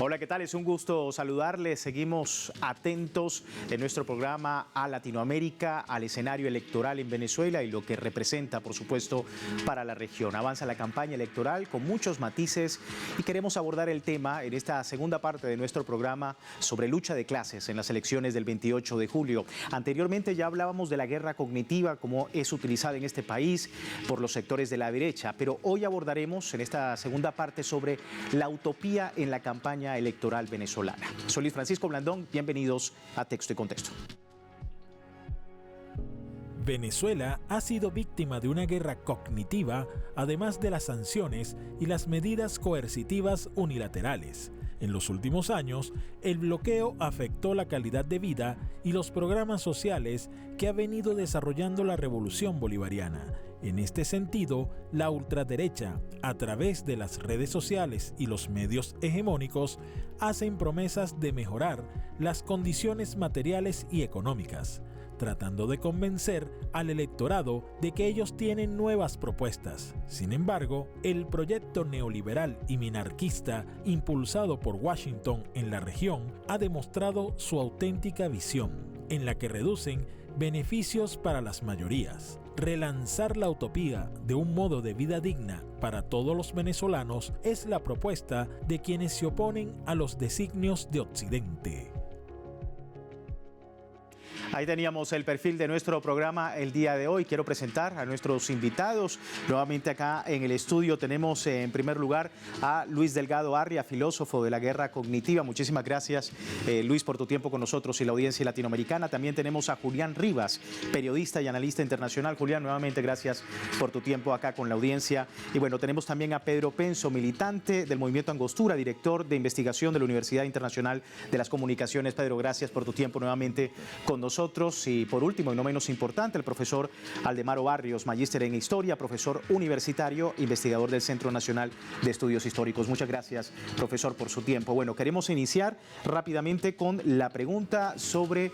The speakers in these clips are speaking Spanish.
Hola, ¿qué tal? Es un gusto saludarles. Seguimos atentos en nuestro programa a Latinoamérica, al escenario electoral en Venezuela y lo que representa, por supuesto, para la región. Avanza la campaña electoral con muchos matices y queremos abordar el tema en esta segunda parte de nuestro programa sobre lucha de clases en las elecciones del 28 de julio. Anteriormente ya hablábamos de la guerra cognitiva, como es utilizada en este país por los sectores de la derecha, pero hoy abordaremos en esta segunda parte sobre la utopía en la campaña electoral venezolana. Soy Luis Francisco Blandón, bienvenidos a Texto y Contexto. Venezuela ha sido víctima de una guerra cognitiva, además de las sanciones y las medidas coercitivas unilaterales. En los últimos años, el bloqueo afectó la calidad de vida y los programas sociales que ha venido desarrollando la revolución bolivariana. En este sentido, la ultraderecha, a través de las redes sociales y los medios hegemónicos, hacen promesas de mejorar las condiciones materiales y económicas, tratando de convencer al electorado de que ellos tienen nuevas propuestas. Sin embargo, el proyecto neoliberal y minarquista impulsado por Washington en la región ha demostrado su auténtica visión, en la que reducen beneficios para las mayorías. Relanzar la utopía de un modo de vida digna para todos los venezolanos es la propuesta de quienes se oponen a los designios de Occidente. Ahí teníamos el perfil de nuestro programa el día de hoy. Quiero presentar a nuestros invitados. Nuevamente acá en el estudio tenemos en primer lugar a Luis Delgado Arria, filósofo de la guerra cognitiva. Muchísimas gracias, Luis, por tu tiempo con nosotros y la audiencia latinoamericana. También tenemos a Julián Rivas, periodista y analista internacional. Julián, nuevamente gracias por tu tiempo acá con la audiencia. Y bueno, tenemos también a Pedro Penso, militante del Movimiento Angostura, director de investigación de la Universidad Internacional de las Comunicaciones. Pedro, gracias por tu tiempo nuevamente con nosotros. Y por último y no menos importante, el profesor Aldemaro Barrios, magíster en Historia, profesor universitario, investigador del Centro Nacional de Estudios Históricos. Muchas gracias, profesor, por su tiempo. Bueno, queremos iniciar rápidamente con la pregunta sobre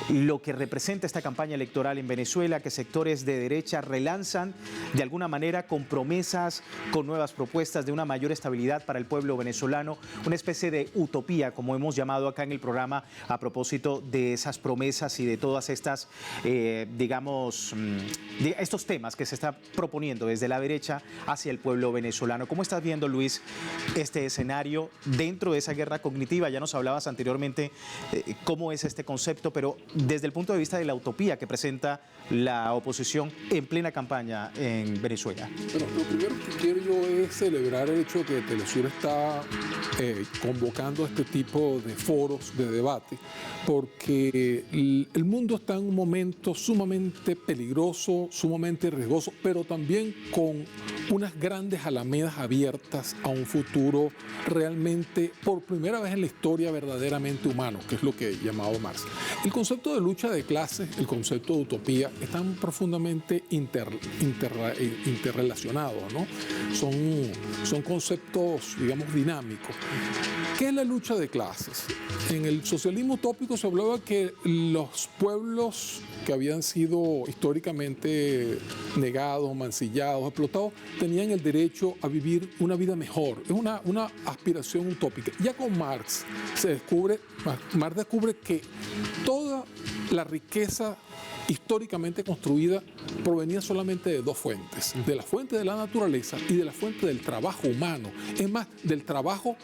lo que representa esta campaña electoral en Venezuela, que sectores de derecha relanzan de alguna manera con promesas, con nuevas propuestas de una mayor estabilidad para el pueblo venezolano, una especie de utopía, como hemos llamado acá en el programa, a propósito de esas promesas y de todas estas, estos temas que se está proponiendo desde la derecha hacia el pueblo venezolano. ¿Cómo estás viendo, Luis, este escenario dentro de esa guerra cognitiva? Ya nos hablabas anteriormente cómo es este concepto, pero desde el punto de vista de la utopía que presenta la oposición en plena campaña en Venezuela. Bueno, lo primero que quiero yo es celebrar el hecho de que Telesur está convocando este tipo de foros de debate, porque el mundo está en un momento sumamente peligroso, sumamente riesgoso, pero también con unas grandes alamedas abiertas a un futuro realmente, por primera vez en la historia, verdaderamente humano, que es lo que he llamado Marx. El concepto de lucha de clases, el concepto de utopía, están profundamente interrelacionados, ¿no? Son conceptos, digamos, dinámicos. ¿Qué es la lucha de clases? En el socialismo utópico se hablaba que los pueblos que habían sido históricamente negados, mancillados, explotados, tenían el derecho a vivir una vida mejor. Es una aspiración utópica. Ya con Marx Marx descubre que toda la riqueza históricamente construida provenía solamente de dos fuentes, de la fuente de la naturaleza y de la fuente del trabajo humano, es más, del trabajo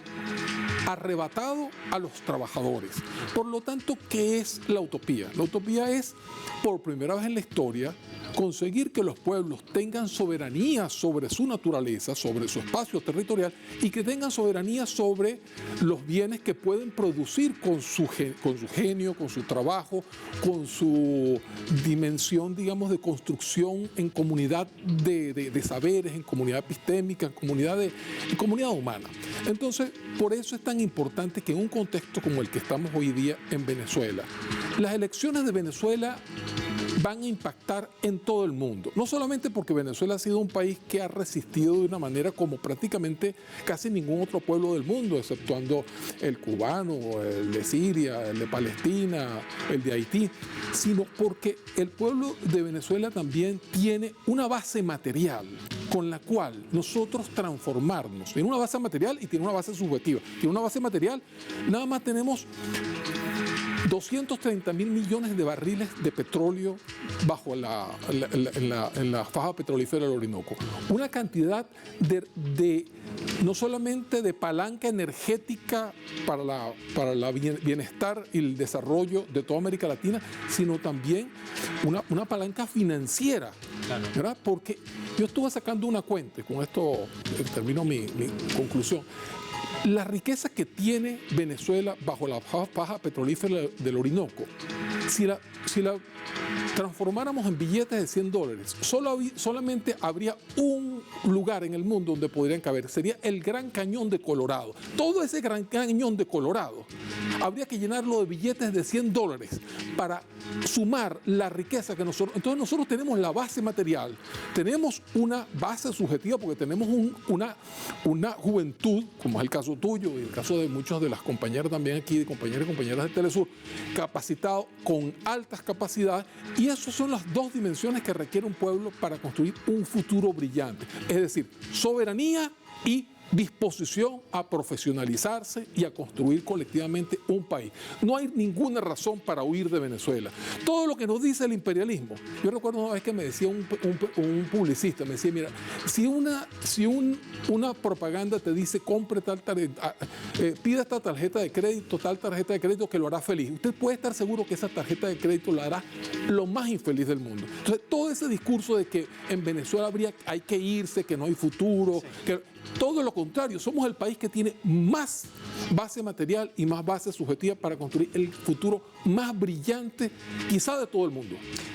arrebatado a los trabajadores. Por lo tanto, ¿qué es la utopía? La utopía es, por primera vez en la historia, conseguir que los pueblos tengan soberanía sobre su naturaleza, sobre su espacio territorial, y que tengan soberanía sobre los bienes que pueden producir con su genio, con su trabajo, con su dimensión, digamos, de construcción en comunidad de saberes, en comunidad epistémica, en comunidad humana. Entonces, por eso es tan importante que en un contexto como el que estamos hoy día en Venezuela, las elecciones de Venezuela van a impactar en todo el mundo. No solamente porque Venezuela ha sido un país que ha resistido de una manera como prácticamente casi ningún otro pueblo del mundo, exceptuando el cubano, el de Siria, el de Palestina, el de Haití, sino porque el pueblo de Venezuela también tiene una base material con la cual nosotros transformarnos. Tiene una base material y tiene una base subjetiva. Tiene una base material, nada más tenemos 230 mil millones de barriles de petróleo bajo en la faja petrolífera del Orinoco. Una cantidad de no solamente de palanca energética para el bienestar y el desarrollo de toda América Latina, sino también una palanca financiera, ¿verdad? Porque yo estuve sacando una cuenta, y con esto termino mi conclusión. La riqueza que tiene Venezuela bajo la faja petrolífera del Orinoco, si la transformáramos en billetes de $100, solamente habría un lugar en el mundo donde podrían caber, sería el Gran Cañón de Colorado. Todo ese Gran Cañón de Colorado habría que llenarlo de billetes de $100 para sumar la riqueza que nosotros... Entonces nosotros tenemos la base material, tenemos una base subjetiva porque tenemos una juventud, como es el caso tuyo y el caso de muchos de las compañeras también aquí, de compañeros y compañeras de Telesur, capacitado con altas capacidades, y esas son las dos dimensiones que requiere un pueblo para construir un futuro brillante, es decir, soberanía y disposición a profesionalizarse y a construir colectivamente un país. No hay ninguna razón para huir de Venezuela. Todo lo que nos dice el imperialismo. Yo recuerdo una vez que me decía un publicista, me decía, mira, si una propaganda te dice compre tal tarjeta, pida esta tarjeta de crédito, tal tarjeta de crédito que lo hará feliz, usted puede estar seguro que esa tarjeta de crédito la hará lo más infeliz del mundo. Entonces, todo ese discurso de que en Venezuela hay que irse, que no hay futuro, sí, que todo lo contrario, somos el país que tiene más base material y más base subjetiva para construir el futuro más brillante, quizá de todo el mundo.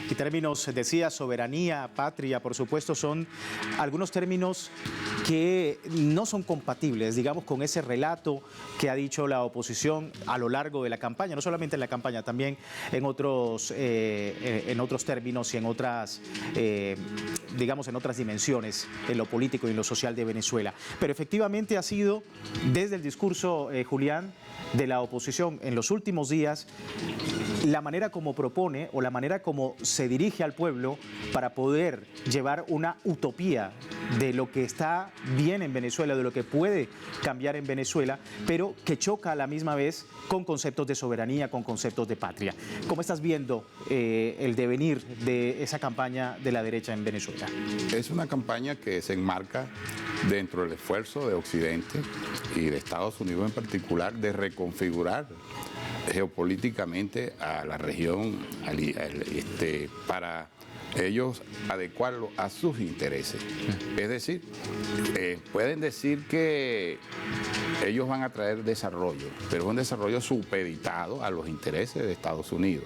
Y términos, decía, soberanía, patria, por supuesto, son algunos términos que no son compatibles, digamos, con ese relato que ha dicho la oposición a lo largo de la campaña, no solamente en la campaña, también en otros términos y en otras, digamos, en otras dimensiones, en lo político y en lo social de Venezuela. Pero efectivamente ha sido, desde el discurso, Julián, de la oposición en los últimos días, la manera como propone o la manera como se dirige al pueblo para poder llevar una utopía de lo que está bien en Venezuela, de lo que puede cambiar en Venezuela, pero que choca a la misma vez con conceptos de soberanía, con conceptos de patria. ¿Cómo estás viendo el devenir de esa campaña de la derecha en Venezuela? Es una campaña que se enmarca dentro del esfuerzo de Occidente y de Estados Unidos en particular de reconfigurar geopolíticamente a la región para ellos adecuarlo a sus intereses. Es decir, pueden decir que ellos van a traer desarrollo, pero es un desarrollo supeditado a los intereses de Estados Unidos.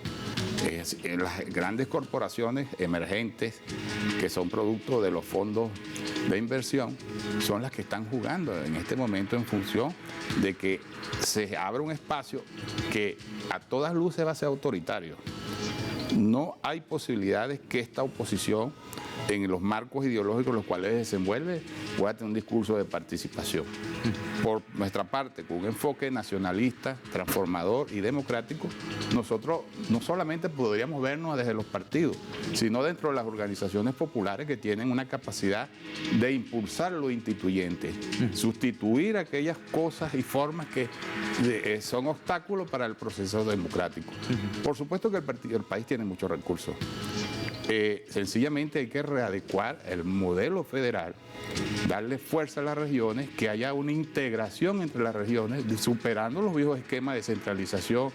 Las grandes corporaciones emergentes que son producto de los fondos de inversión son las que están jugando en este momento en función de que se abra un espacio que a todas luces va a ser autoritario. No hay posibilidades que esta oposición, en los marcos ideológicos en los cuales se desenvuelve, pueda tener un discurso de participación. Por nuestra parte, con un enfoque nacionalista, transformador y democrático, nosotros no solamente podríamos vernos desde los partidos, sino dentro de las organizaciones populares que tienen una capacidad de impulsar lo instituyente, sustituir aquellas cosas y formas que son obstáculos para el proceso democrático. Por supuesto que el país tiene muchos recursos. Sencillamente hay que readecuar el modelo federal, darle fuerza a las regiones, que haya una integración entre las regiones, superando los viejos esquemas de centralización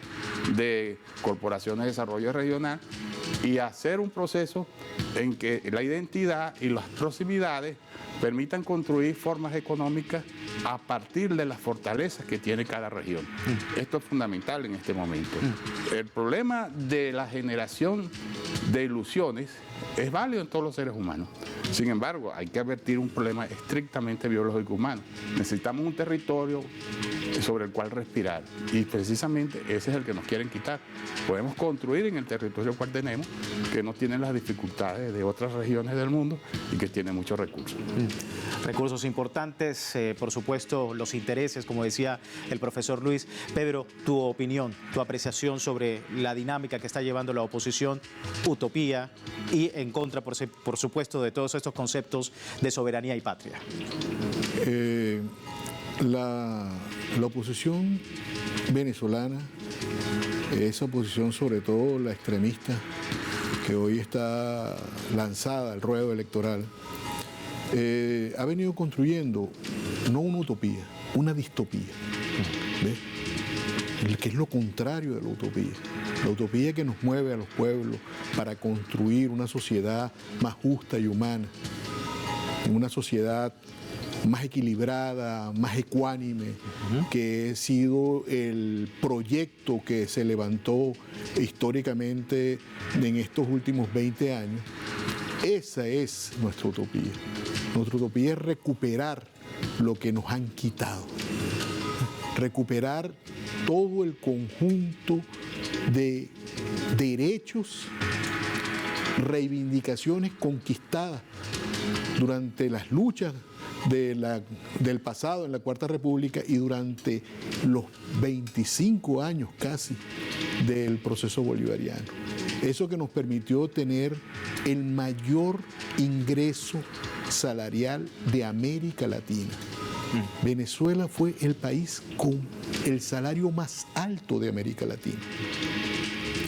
de corporaciones de desarrollo regional, y hacer un proceso en que la identidad y las proximidades permitan construir formas económicas a partir de las fortalezas que tiene cada región. Esto es fundamental en este momento. El problema de la generación de ilusiones es válido en todos los seres humanos. Sin embargo, hay que advertir un problema estrictamente biológico humano. Necesitamos un territorio sobre el cual respirar y precisamente ese es el que nos quieren quitar. Podemos construir en el territorio cual tenemos, que no tiene las dificultades de otras regiones del mundo y que tiene muchos recursos. Recursos importantes, por supuesto, los intereses, como decía el profesor Luis. Pedro, tu opinión, tu apreciación sobre la dinámica que está llevando la oposición, utopía y en contra, por supuesto, de todos estos conceptos de soberanía y patria. La oposición venezolana, esa oposición sobre todo la extremista, que hoy está lanzada al ruedo electoral, ha venido construyendo no una utopía, una distopía, ¿ves? Que es lo contrario de la utopía que nos mueve a los pueblos para construir una sociedad más justa y humana, una sociedad más equilibrada, más ecuánime, que ha sido el proyecto que se levantó históricamente en estos últimos 20 años. Esa es nuestra utopía. Nuestra utopía es recuperar lo que nos han quitado, recuperar todo el conjunto de derechos, reivindicaciones conquistadas durante las luchas del pasado en la Cuarta República y durante los 25 años casi del proceso bolivariano. Eso que nos permitió tener el mayor ingreso salarial de América Latina. Venezuela fue el país con el salario más alto de América Latina.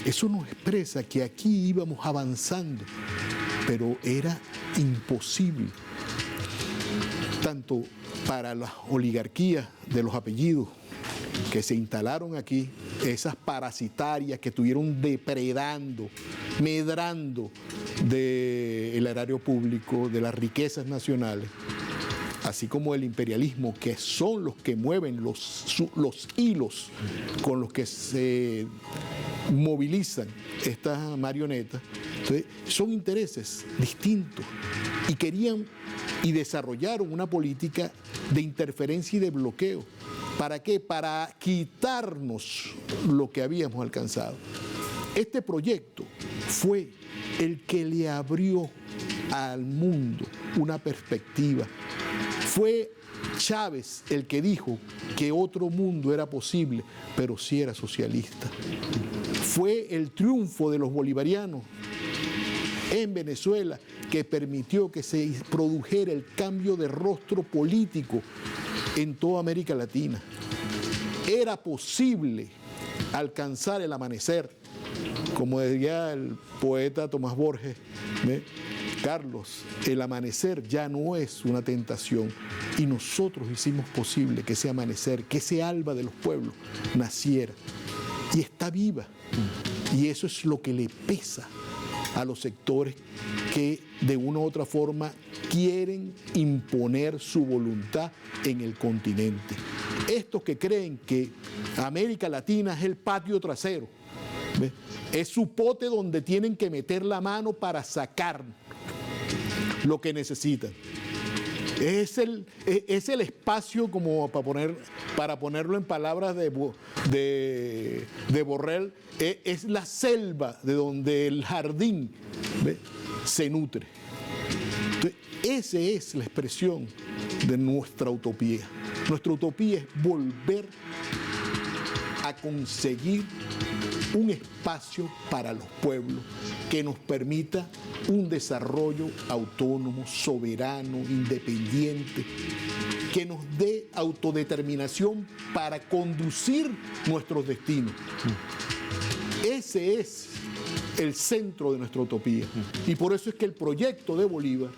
Eso nos expresa que aquí íbamos avanzando, pero era imposible, tanto para las oligarquías de los apellidos que se instalaron aquí, esas parasitarias que estuvieron depredando, medrando del erario público, de las riquezas nacionales, así como el imperialismo, que son los que mueven los hilos con los que se movilizan estas marionetas. Entonces, son intereses distintos y querían y desarrollaron una política de interferencia y de bloqueo. ¿Para qué? Para quitarnos lo que habíamos alcanzado. Este proyecto fue el que le abrió al mundo una perspectiva. Fue Chávez el que dijo que otro mundo era posible, pero sí era socialista. Fue el triunfo de los bolivarianos en Venezuela que permitió que se produjera el cambio de rostro político en toda América Latina. Era posible alcanzar el amanecer, como decía el poeta Tomás Borges, ¿ve? Carlos, el amanecer ya no es una tentación y nosotros hicimos posible que ese amanecer, que ese alba de los pueblos naciera y está viva. Y eso es lo que le pesa a los sectores que de una u otra forma quieren imponer su voluntad en el continente. Estos que creen que América Latina es el patio trasero, ¿ves? Es su pote donde tienen que meter la mano para sacar lo que necesitan. Es el espacio, como para ponerlo en palabras de Borrell, es la selva de donde el jardín, ¿ve?, se nutre. Entonces, esa es la expresión de nuestra utopía. Nuestra utopía es volver a conseguir un espacio para los pueblos que nos permita un desarrollo autónomo, soberano, independiente, que nos dé autodeterminación para conducir nuestros destinos. Ese es el centro de nuestra utopía. Y por eso es que el proyecto de Bolívar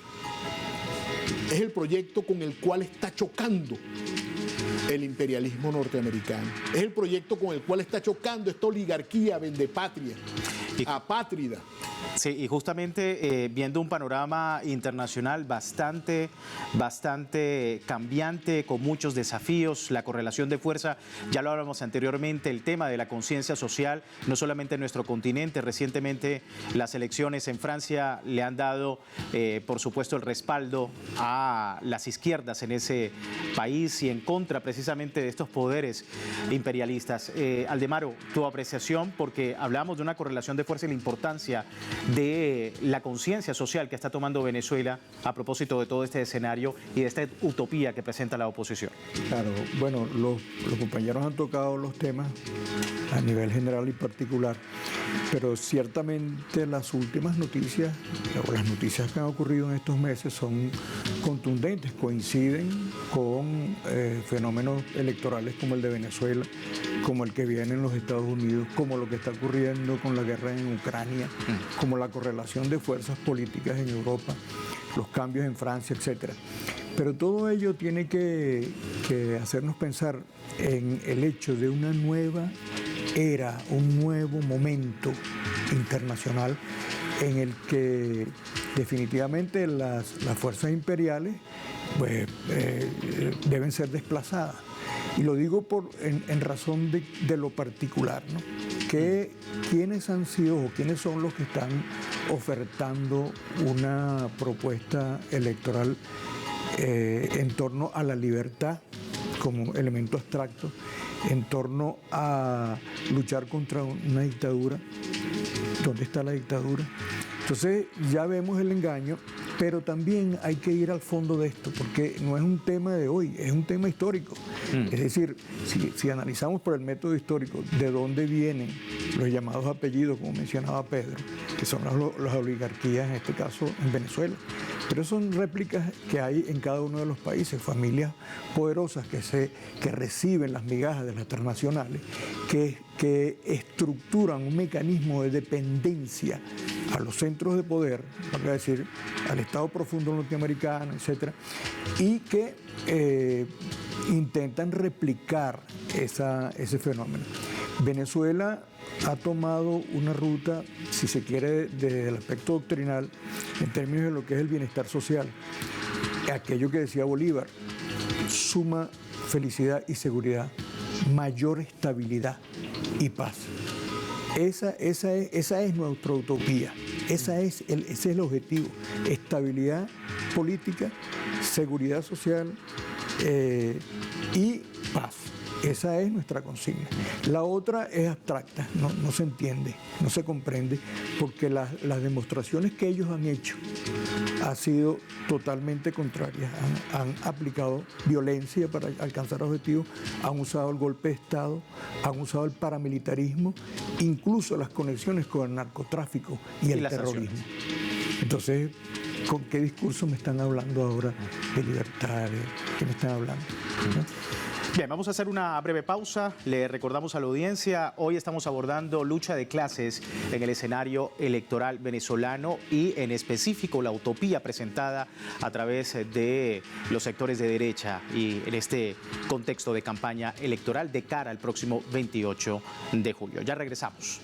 es el proyecto con el cual está chocando el imperialismo norteamericano. Es el proyecto con el cual está chocando esta oligarquía vendepatria, apátrida. Sí, y justamente viendo un panorama internacional bastante cambiante, con muchos desafíos, la correlación de fuerza, ya lo hablamos anteriormente, el tema de la conciencia social, no solamente en nuestro continente, recientemente las elecciones en Francia le han dado, por supuesto, el respaldo a las izquierdas en ese país y en contra precisamente de estos poderes imperialistas. Aldemaro, tu apreciación, porque hablamos de una correlación de fuerza y la importancia de la conciencia social que está tomando Venezuela a propósito de todo este escenario y de esta utopía que presenta la oposición. Claro, bueno, los compañeros han tocado los temas a nivel general y particular, pero ciertamente las últimas noticias o las noticias que han ocurrido en estos meses son contundentes, coinciden con fenómenos electorales como el de Venezuela, como el que viene en los Estados Unidos, como lo que está ocurriendo con la guerra en Ucrania, como la correlación de fuerzas políticas en Europa, los cambios en Francia, etc. Pero todo ello tiene que hacernos pensar en el hecho de una nueva era, un nuevo momento internacional en el que definitivamente las fuerzas imperiales pues, deben ser desplazadas. Y lo digo en razón de lo particular, ¿no? ¿Quiénes han sido o quiénes son los que están ofertando una propuesta electoral en torno a la libertad como elemento abstracto, en torno a luchar contra una dictadura? ¿Dónde está la dictadura? Entonces ya vemos el engaño, pero también hay que ir al fondo de esto, porque no es un tema de hoy, es un tema histórico. Es decir, si analizamos por el método histórico de dónde vienen los llamados apellidos, como mencionaba Pedro, que son las oligarquías, en este caso en Venezuela, pero son réplicas que hay en cada uno de los países, familias poderosas que reciben las migajas de las transnacionales, que estructuran un mecanismo de dependencia a los centros de poder, voy a decir, al Estado profundo norteamericano, etc., y que intentan replicar ese fenómeno. Venezuela ha tomado una ruta, si se quiere, desde el aspecto doctrinal, en términos de lo que es el bienestar social. Aquello que decía Bolívar, suma felicidad y seguridad, mayor estabilidad y paz. Esa es nuestra utopía, ese es el objetivo, estabilidad política, seguridad social y paz. Esa es nuestra consigna. La otra es abstracta, no se entiende, no se comprende, porque las demostraciones que ellos han hecho han sido totalmente contrarias. Han aplicado violencia para alcanzar objetivos, han usado el golpe de Estado, han usado el paramilitarismo, incluso las conexiones con el narcotráfico y el terrorismo. Entonces, ¿con qué discurso me están hablando ahora de libertad? ¿Qué me están hablando? ¿No? Bien, vamos a hacer una breve pausa. Le recordamos a la audiencia, hoy estamos abordando lucha de clases en el escenario electoral venezolano y en específico la utopía presentada a través de los sectores de derecha y en este contexto de campaña electoral de cara al próximo 28 de julio. Ya regresamos.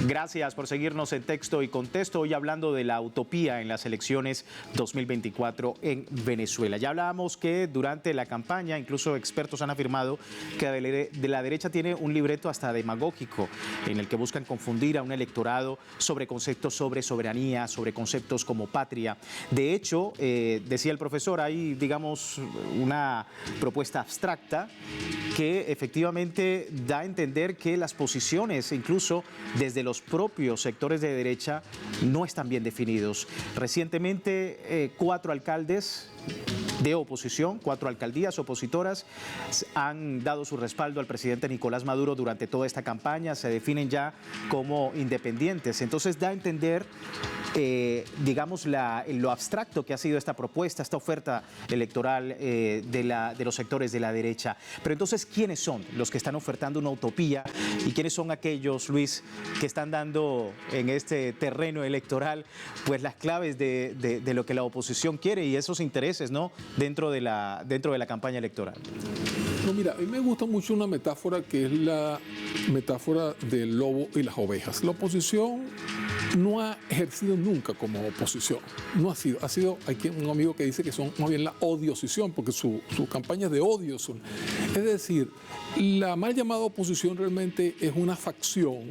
Gracias por seguirnos en Texto y Contexto, hoy hablando de la utopía en las elecciones 2024 en Venezuela. Ya hablábamos que durante la campaña, incluso expertos han afirmado que de la derecha tiene un libreto hasta demagógico en el que buscan confundir a un electorado sobre conceptos sobre soberanía, sobre conceptos como patria. De hecho, decía el profesor, hay, digamos, una propuesta abstracta que efectivamente da a entender que las posiciones, incluso desde los propios sectores de derecha, no están bien definidos. Recientemente, 4 alcaldes de oposición, 4 alcaldías opositoras han dado su respaldo al presidente Nicolás Maduro durante toda esta campaña, se definen ya como independientes. Entonces da a entender, digamos, lo abstracto que ha sido esta propuesta, esta oferta electoral de los sectores de la derecha. Pero entonces, ¿quiénes son los que están ofertando una utopía y quiénes son aquellos, Luis, que están dando en este terreno electoral pues las claves de lo que la oposición quiere y esos intereses, ¿no?, dentro de la campaña electoral? No, mira, a mí me gusta mucho una metáfora que es la metáfora del lobo y las ovejas. La oposición no ha ejercido nunca como oposición. No ha sido, hay un amigo que dice que son más bien la odiosición, porque sus campañas de odio son. Es decir, la mal llamada oposición realmente es una facción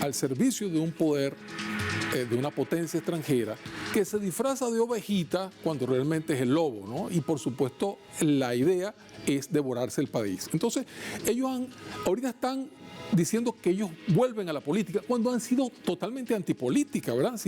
al servicio de un poder, de una potencia extranjera, que se disfraza de ovejita cuando realmente es el lobo, ¿no? Y por supuesto, la idea es devorarse el país. Entonces, ahorita están diciendo que ellos vuelven a la política cuando han sido totalmente antipolítica, ¿verdad?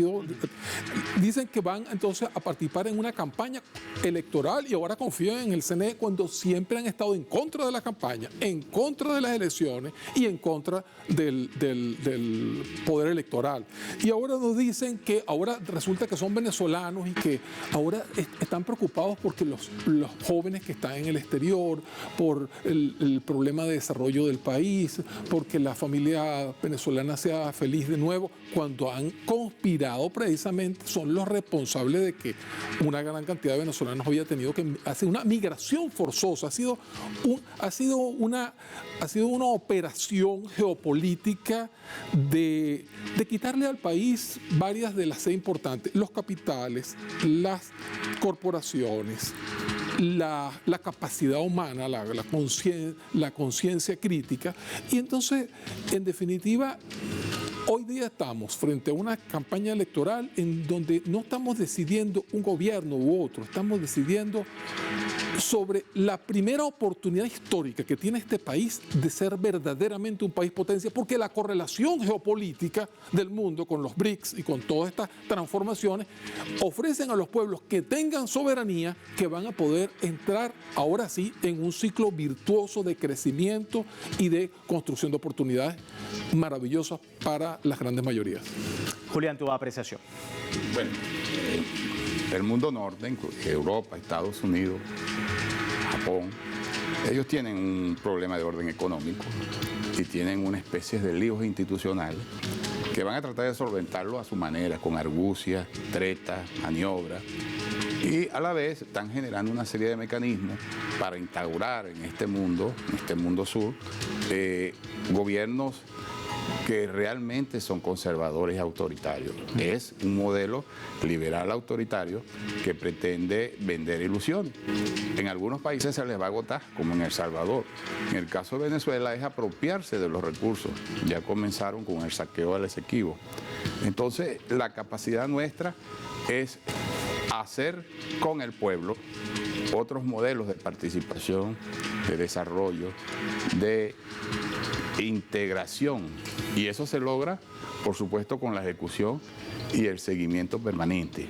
Dicen que van entonces a participar en una campaña electoral y ahora confían en el CNE cuando siempre han estado en contra de la campaña, en contra de las elecciones y en contra del poder electoral. Y ahora nos dicen que ahora resulta que son venezolanos y que ahora están preocupados porque los jóvenes que están en el exterior, por el problema de desarrollo del país, porque la familia venezolana sea feliz de nuevo, cuando han conspirado precisamente, son los responsables de que una gran cantidad de venezolanos había tenido que hacer una migración forzosa. Ha sido una operación geopolítica de quitarle al país varias de las 6 importantes: los capitales, las corporaciones, la capacidad humana, la conciencia crítica. Y entonces, en definitiva, hoy día estamos frente a una campaña electoral en donde no estamos decidiendo un gobierno u otro, estamos decidiendo sobre la primera oportunidad histórica que tiene este país de ser verdaderamente un país potencia, porque la correlación geopolítica del mundo con los BRICS y con todas estas transformaciones ofrecen a los pueblos que tengan soberanía que van a poder entrar ahora sí en un ciclo virtuoso de crecimiento y de construcción de oportunidades maravillosas para las grandes mayorías. Julián, tu apreciación. Bueno, el mundo norte, Europa, Estados Unidos, Japón, ellos tienen un problema de orden económico y tienen una especie de líos institucionales que van a tratar de solventarlo a su manera, con argucia, treta, maniobra, y a la vez están generando una serie de mecanismos para instaurar en este mundo sur, gobiernos que realmente son conservadores y autoritarios. Es un modelo liberal autoritario que pretende vender ilusiones. En algunos países se les va a agotar, como en El Salvador. En el caso de Venezuela es apropiarse de los recursos. Ya comenzaron con el saqueo del Esequibo. Entonces, la capacidad nuestra es hacer con el pueblo otros modelos de participación, de desarrollo, de integración. Y eso se logra, por supuesto, con la ejecución y el seguimiento permanente.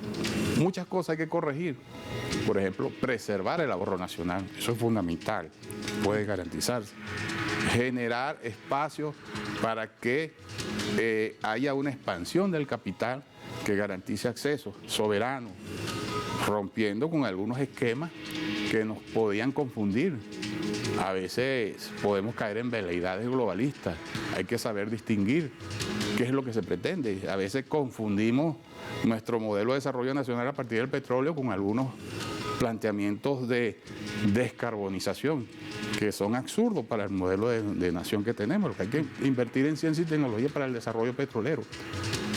Muchas cosas hay que corregir. Por ejemplo, preservar el ahorro nacional. Eso es fundamental, puede garantizarse. Generar espacios para que haya una expansión del capital que garantice acceso soberano, rompiendo con algunos esquemas que nos podían confundir. A veces podemos caer en veleidades globalistas. Hay que saber distinguir qué es lo que se pretende. A veces confundimos nuestro modelo de desarrollo nacional a partir del petróleo con algunos planteamientos de descarbonización que son absurdos para el modelo de nación que tenemos. Lo que hay que invertir en ciencia y tecnología para el desarrollo petrolero.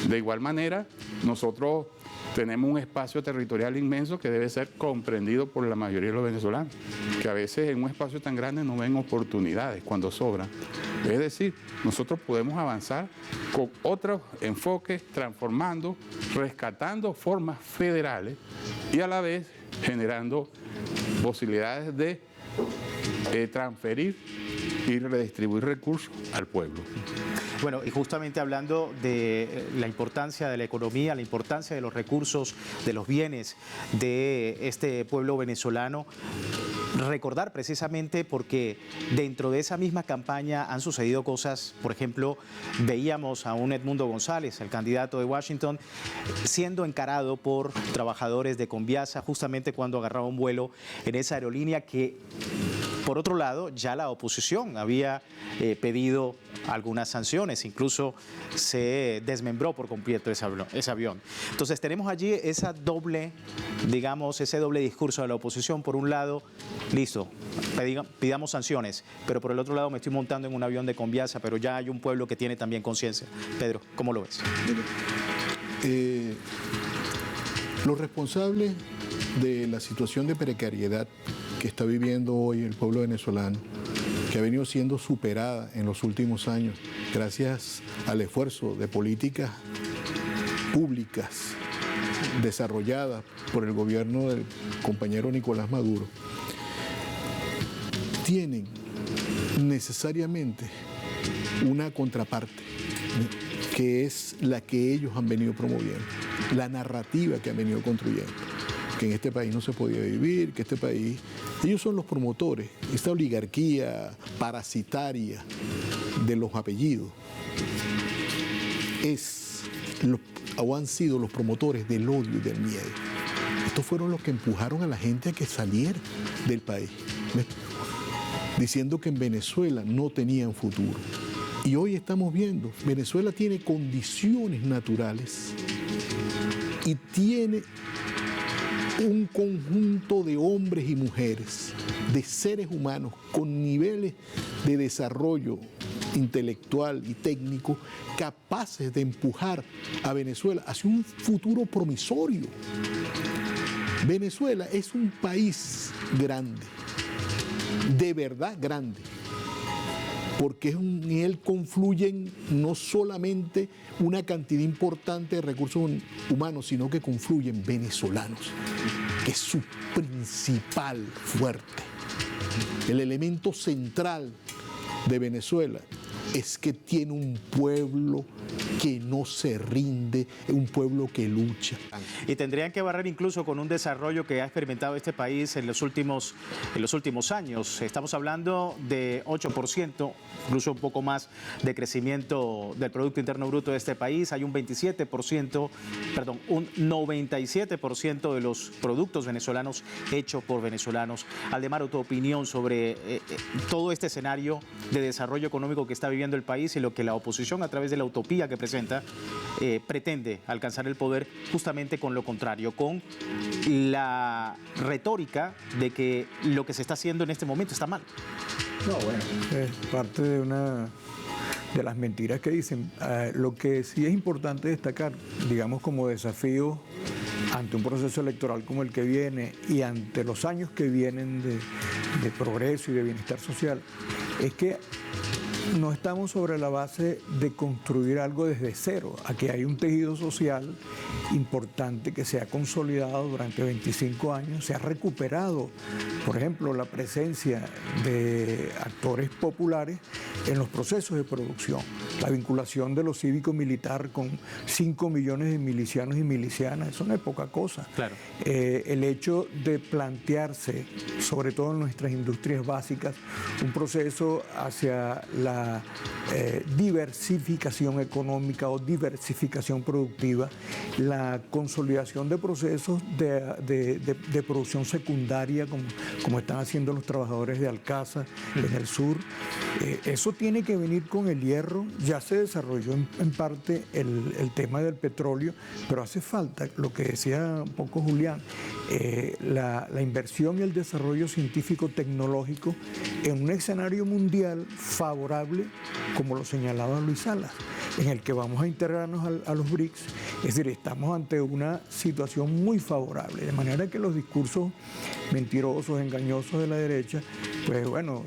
De igual manera, nosotros tenemos un espacio territorial inmenso que debe ser comprendido por la mayoría de los venezolanos, que a veces en un espacio tan grande no ven oportunidades cuando sobran. Es decir, nosotros podemos avanzar con otros enfoques, transformando, rescatando formas federales y a la vez generando posibilidades de transferir y redistribuir recursos al pueblo. Bueno, y justamente hablando de la importancia de la economía, la importancia de los recursos, de los bienes de este pueblo venezolano, recordar precisamente porque dentro de esa misma campaña han sucedido cosas. Por ejemplo, veíamos a un Edmundo González, el candidato de Washington, siendo encarado por trabajadores de Conviasa justamente cuando agarraba un vuelo en esa aerolínea que, por otro lado, ya la oposición había pedido algunas sanciones, incluso se desmembró por completo ese avión. Entonces tenemos allí esa doble, digamos, ese doble discurso de la oposición. Por un lado, listo, pidamos sanciones, pero por el otro lado me estoy montando en un avión de Conviasa, pero ya hay un pueblo que tiene también conciencia. Pedro, ¿cómo lo ves? Los responsables de la situación de precariedad que está viviendo hoy el pueblo venezolano, que ha venido siendo superada en los últimos años gracias al esfuerzo de políticas públicas desarrolladas por el gobierno del compañero Nicolás Maduro, tienen necesariamente una contraparte, que es la que ellos han venido promoviendo, la narrativa que han venido construyendo, que en este país no se podía vivir, que este país... Ellos son los promotores, esta oligarquía parasitaria de los apellidos o han sido los promotores del odio y del miedo. Estos fueron los que empujaron a la gente a que saliera del país, diciendo que en Venezuela no tenían futuro. Y hoy estamos viendo, Venezuela tiene condiciones naturales y tiene un conjunto de hombres y mujeres, de seres humanos con niveles de desarrollo intelectual y técnico capaces de empujar a Venezuela hacia un futuro promisorio. Venezuela es un país grande, de verdad grande, porque en él confluyen no solamente una cantidad importante de recursos humanos, sino que confluyen venezolanos, que es su principal fuerte. El elemento central de Venezuela es que tiene un pueblo que no se rinde, un pueblo que lucha. Y tendrían que barrer incluso con un desarrollo que ha experimentado este país en los últimos años. Estamos hablando de 8%, incluso un poco más de crecimiento del Producto Interno Bruto de este país. Hay un 97% de los productos venezolanos hechos por venezolanos. Aldemaro, tu opinión sobre todo este escenario de desarrollo económico que está viviendo el país y lo que la oposición, a través de la utopía que presenta, pretende alcanzar el poder justamente con lo contrario, con la retórica de que lo que se está haciendo en este momento está mal. No, bueno, es parte de una de las mentiras que dicen. Lo que sí es importante destacar, digamos, como desafío ante un proceso electoral como el que viene y ante los años que vienen de progreso y de bienestar social, es que no estamos sobre la base de construir algo desde cero. Aquí hay un tejido social importante que se ha consolidado durante 25 años, se ha recuperado, por ejemplo, la presencia de actores populares en los procesos de producción, la vinculación de lo cívico-militar con 5 millones de milicianos y milicianas, eso no es poca cosa. Claro. El hecho de plantearse, sobre todo en nuestras industrias básicas, un proceso hacia la diversificación económica o diversificación productiva, la consolidación de procesos de producción secundaria, como están haciendo los trabajadores de Alcázar en el sur. Eso tiene que venir con el hierro. Ya se desarrolló en parte el tema del petróleo, pero hace falta, lo que decía un poco Julián, la inversión y el desarrollo científico-tecnológico en un escenario mundial favorable, como lo señalaba Luis Salas, en el que vamos a integrarnos a los BRICS. Es decir, estamos ante una situación muy favorable, de manera que los discursos mentirosos, engañosos de la derecha, pues bueno,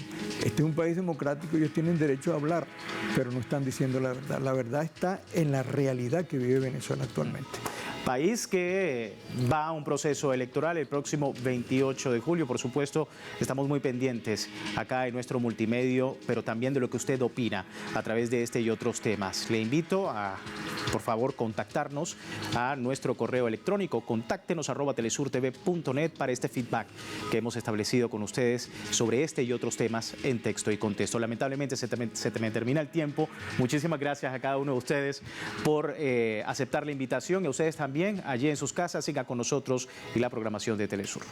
este es un país democrático, ellos tienen derecho a hablar, pero no están diciendo la verdad. La verdad está en la realidad que vive Venezuela actualmente. País que va a un proceso electoral el próximo 28 de julio. Por supuesto, estamos muy pendientes acá en nuestro multimedio, pero también de lo que usted opina a través de este y otros temas. Le invito a, por favor, contactarnos a nuestro correo electrónico, contáctenos@telesurtv.net para este feedback que hemos establecido con ustedes sobre este y otros temas en texto y contexto. Lamentablemente se me termina el tiempo. Muchísimas gracias a cada uno de ustedes por aceptar la invitación, y a ustedes también allí en sus casas. Sigan con nosotros y la programación de Telesur.